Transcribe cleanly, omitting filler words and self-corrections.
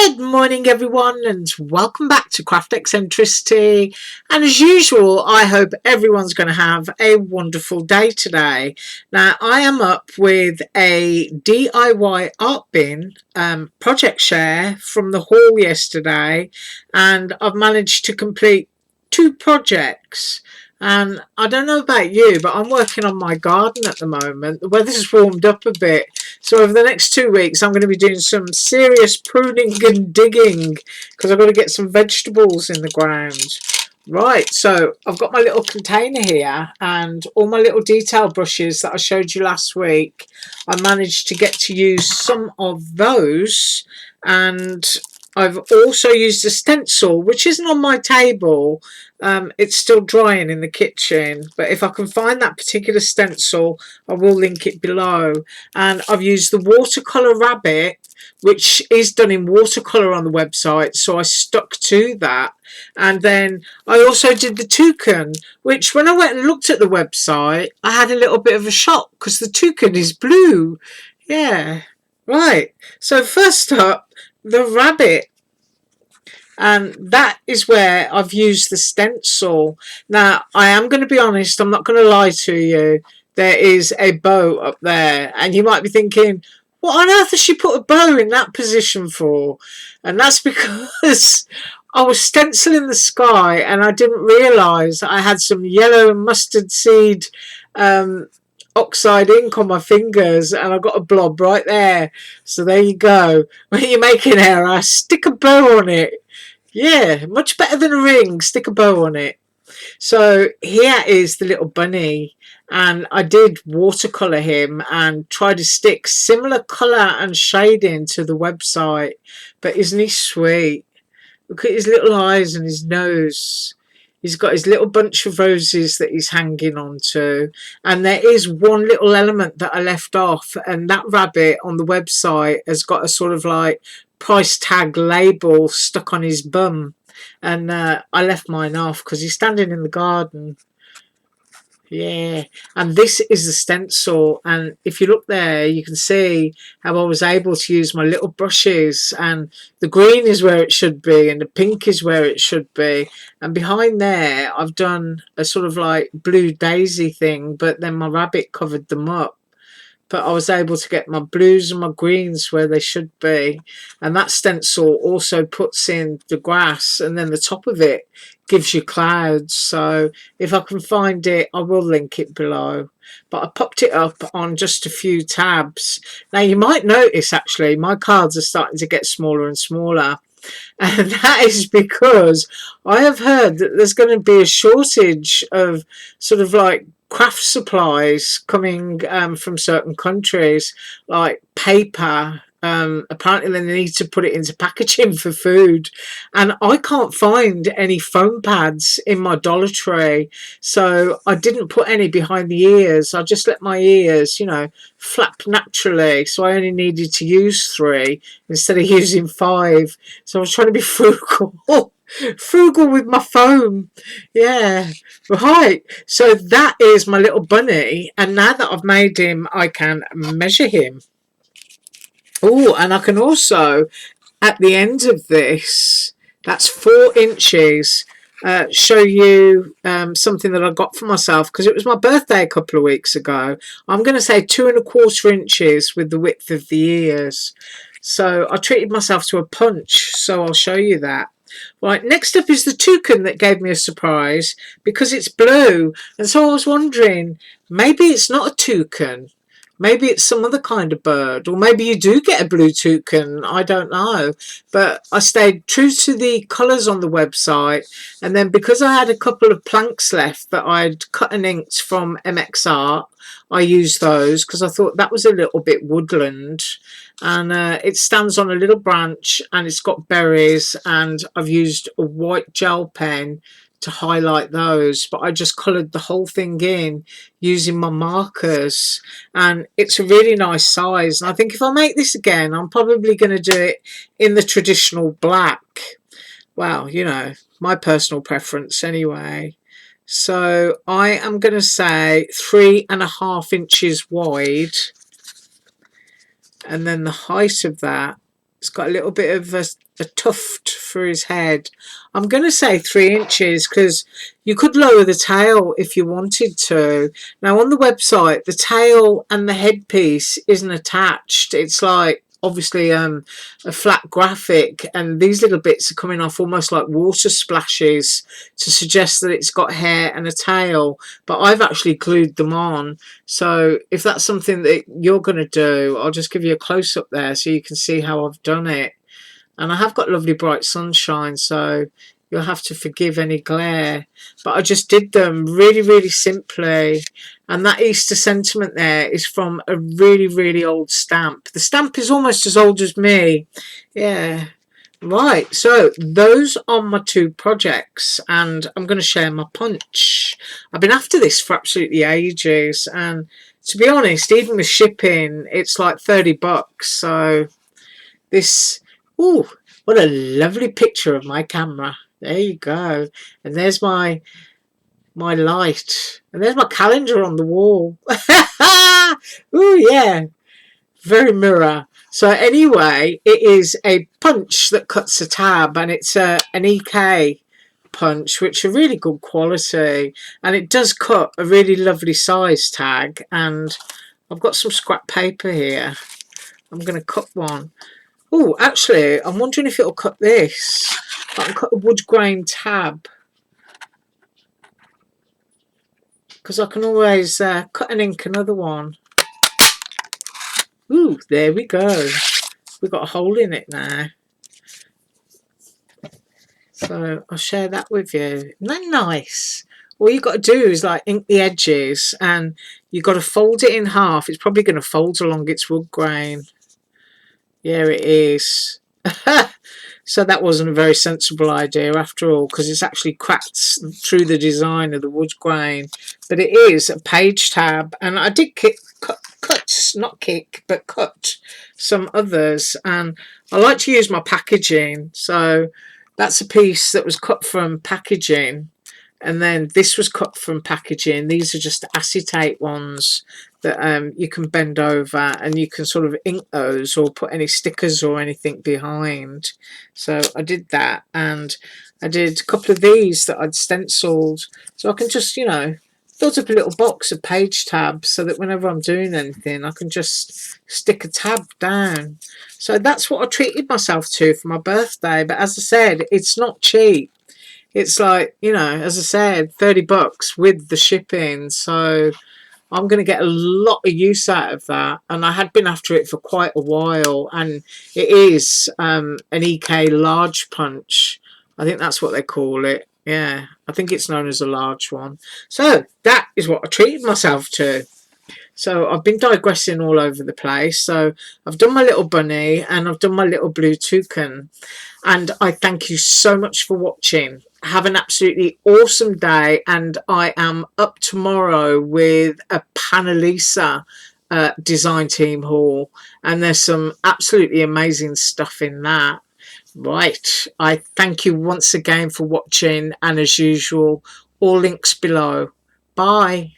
Good morning everyone and welcome back to Craft Eccentricity, and as usual I hope everyone's going to have a wonderful day today. Now I am up with a DIY art bin project share from the haul yesterday, and I've managed to complete 2 projects. And I don't know about you, but I'm working on my garden at the moment. The weather's warmed up a bit, so over the next 2 weeks I'm going to be doing some serious pruning and digging because I've got to get some vegetables in the ground. Right, so I've got my little container here and all my little detail brushes that I showed you last week. I managed to get to use some of those, and I've also used a stencil which isn't on my table. It's still drying in the kitchen, but if I can find that particular stencil I will link it below. And I've used the Watercolor Rabbit, which is done in watercolor on the website, so I stuck to that. And then I also did the Toucan, which when I went and looked at the website I had a little bit of a shock because the Toucan is blue. Yeah, right. So first up, the rabbit, and that is where I've used the stencil. Now I am going to be honest, I'm not going to lie to you, there is a bow up there and you might be thinking, what on earth has she put a bow in that position for? And that's because I was stenciling the sky and I didn't realise I had some yellow mustard seed oxide ink on my fingers, and I got a blob right there. So there you go. When you make an error, stick a bow on it. Yeah, much better than a ring. Stick a bow on it. So here is the little bunny, and I did watercolor him and try to stick similar color and shading to the website. But isn't he sweet? Look at his little eyes and his nose. He's got his little bunch of roses that he's hanging on to. And there is one little element that I left off, and that rabbit on the website has got a sort of like price tag label stuck on his bum. And I left mine off because he's standing in the garden. Yeah, and this is the stencil, and if you look there you can see how I was able to use my little brushes, and the green is where it should be and the pink is where it should be, and behind there I've done a sort of like blue daisy thing, but then my rabbit covered them up. But I was able to get my blues and my greens where they should be. And that stencil also puts in the grass, and then the top of it gives you clouds. So if I can find it, I will link it below. But I popped it up on just a few tabs. Now you might notice actually my cards are starting to get smaller and smaller. And that is because I have heard that there's going to be a shortage of sort of like craft supplies coming from certain countries, like paper. Apparently they need to put it into packaging for food, and I can't find any foam pads in my Dollar Tree, so I didn't put any behind the ears. I just let my ears, you know, flap naturally, so I only needed to use 3 instead of using 5. So I was trying to be frugal. Frugal with my foam. Yeah, right. So that is my little bunny, and now that I've made him I can measure him. Oh, and I can also, at the end of this, that's 4 inches, show you something that I got for myself because it was my birthday a couple of weeks ago. I'm going to say 2¼ inches with the width of the ears. So I treated myself to a punch, so I'll show you that. Right, next up is the Toucan that gave me a surprise because it's blue, and so I was wondering, maybe it's not a toucan. Maybe it's some other kind of bird, or maybe you do get a blue toucan, I don't know. But I stayed true to the colours on the website, and then because I had a couple of planks left that I'd cut and inked from MX Art, I used those because I thought that was a little bit woodland. And it stands on a little branch and it's got berries, and I've used a white gel pen to highlight those, but I just coloured the whole thing in using my markers, and it's a really nice size. And I think if I make this again I'm probably going to do it in the traditional black. Well, you know, my personal preference anyway. So I am going to say 3½ inches wide, and then the height of that It's got a little bit of a tuft for his head. I'm going to say 3 inches because you could lower the tail if you wanted to. Now on the website, the tail and the headpiece isn't attached. It's like obviously a flat graphic, and these little bits are coming off almost like water splashes to suggest that it's got hair and a tail, but I've actually glued them on. So if that's something that you're going to do, I'll just give you a close-up there so you can see how I've done it. And I have got lovely bright sunshine, so you'll have to forgive any glare. But I just did them really, really simply. And that Easter sentiment there is from a really, really old stamp. The stamp is almost as old as me. Yeah. Right, so those are my 2 projects, and I'm going to share my punch. I've been after this for absolutely ages, and to be honest, even with shipping, it's like $30. So this, ooh, what a lovely picture of my camera. There you go. And there's my light, and there's my calendar on the wall. Ooh, yeah, very mirror. So anyway, it is a punch that cuts a tab, and it's an EK punch, which are really good quality, and it does cut a really lovely size tag. And I've got some scrap paper here. I'm going to cut one. Oh, actually, I'm wondering if it'll cut this. I can cut a wood grain tab, because I can always cut and ink another one. Ooh, there we go. We've got a hole in it now. So I'll share that with you. Isn't that nice? All you've got to do is like ink the edges, and you've got to fold it in half. It's probably going to fold along its wood grain. Yeah, it is. So that wasn't a very sensible idea after all, because it's actually cracked through the design of the wood grain. But it is a page tab, and I did cut some others, and I like to use my packaging. So that's a piece that was cut from packaging, and then this was cut from packaging. These are just acetate ones that you can bend over, and you can sort of ink those or put any stickers or anything behind. So I did that, and I did a couple of these that I'd stenciled, so I can just, you know, build up a little box of page tabs so that whenever I'm doing anything, I can just stick a tab down. So that's what I treated myself to for my birthday. But as I said, it's not cheap. It's like, you know, as I said, $30 with the shipping. So I'm going to get a lot of use out of that. And I had been after it for quite a while. And it is an EK large punch. I think that's what they call it. Yeah, I think it's known as a large one. So that is what I treated myself to. So I've been digressing all over the place. So I've done my little bunny, and I've done my little blue toucan. And I thank you so much for watching. Have an absolutely awesome day, and I am up tomorrow with a Panelisa design team haul, and there's some absolutely amazing stuff in that. Right, I thank you once again for watching, and as usual, all links below. Bye.